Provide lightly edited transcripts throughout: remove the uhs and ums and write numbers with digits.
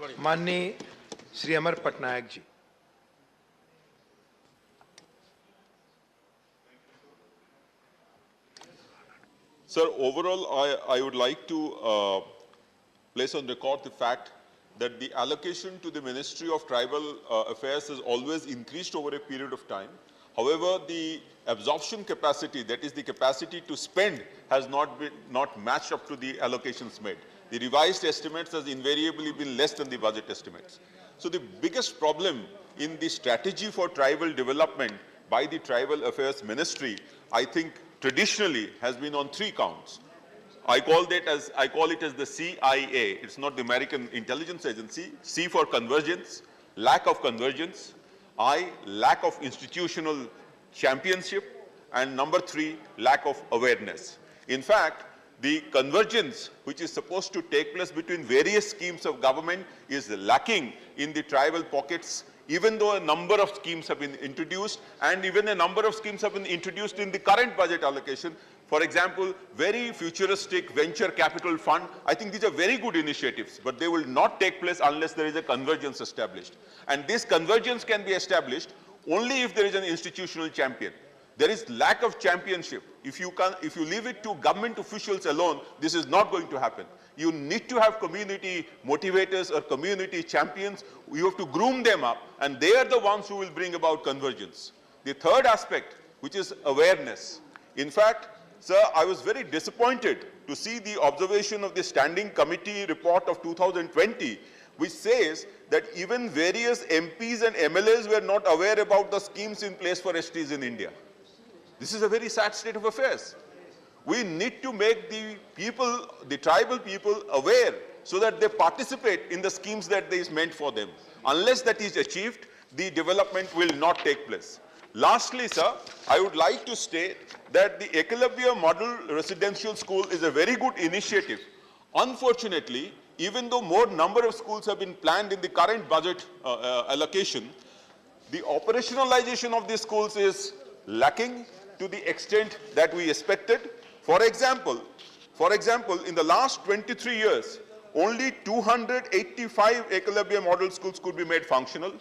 माननीय Shri Amar Patnaik ji. Sir, overall, I would like to place on record the fact that the allocation to the Ministry of Tribal Affairs has always increased over a period of time. However, the absorption capacity, that is the capacity to spend, has not matched up to the allocations made. The revised estimates has invariably been less than the budget estimates. So the biggest problem in the strategy for tribal development by the Tribal Affairs Ministry, I think traditionally has been on three counts. I call it as the CIA. It's not the American intelligence agency. C for convergence, lack of convergence. I, lack of institutional championship. And number three, lack of awareness. In fact, the convergence which is supposed to take place between various schemes of government is lacking in the tribal pockets, even though a number of schemes have been introduced, and even a number of schemes have been introduced in the current budget allocation. For example, very futuristic venture capital fund. I think these are very good initiatives, but they will not take place unless there is a convergence established. And this convergence can be established only if there is an institutional champion. There is lack of championship. If you leave it to government officials alone, this is not going to happen. You need to have community motivators or community champions. You have to groom them up, and they are the ones who will bring about convergence. The third aspect, which is awareness. In fact, sir, I was very disappointed to see the observation of the Standing Committee report of 2020, which says that even various MPs and MLAs were not aware about the schemes in place for STs in India. This is a very sad state of affairs. We need to make the people, the tribal people, aware so that they participate in the schemes that is meant for them. Unless that is achieved, the development will not take place. Lastly, sir, I would like to state that the Eklavya Model Residential School is a very good initiative. Unfortunately, even though more number of schools have been planned in the current budget allocation, the operationalization of these schools is lacking to the extent that we expected. For example, in the last 23 years, only 285 Eklavya model schools could be made functional.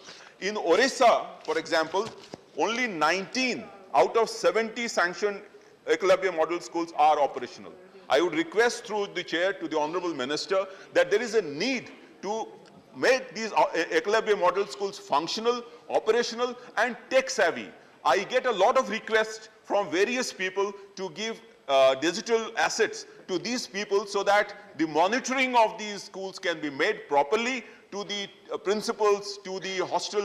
In Orissa, for example, only 19 out of 70 sanctioned Eklavya model schools are operational. I would request through the chair to the Honorable Minister that there is a need to make these Eklavya model schools functional, operational, and tech-savvy. I get a lot of requests from various people to give digital assets to these people so that the monitoring of these schools can be made properly to the principals, to the hostel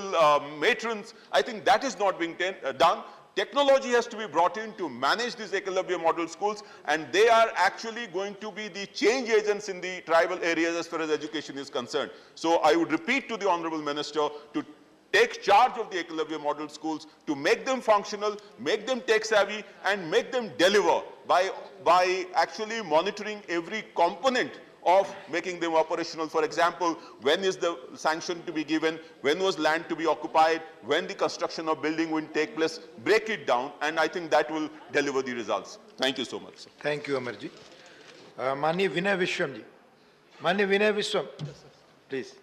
matrons. I think that is not being done. Technology has to be brought in to manage these Eklavya model schools, and they are actually going to be the change agents in the tribal areas as far as education is concerned. So I would repeat to the Honorable Minister to take charge of the Eklavya model schools, to make them functional, make them tech-savvy, and make them deliver by actually monitoring every component of making them operational. For example, when is the sanction to be given, when was land to be occupied, when the construction of building will take place, break it down, and I think that will deliver the results. Thank you so much, sir. Thank you, Amar ji. माननीय विनय विश्वम जी, माननीय विनय विश्वम, please.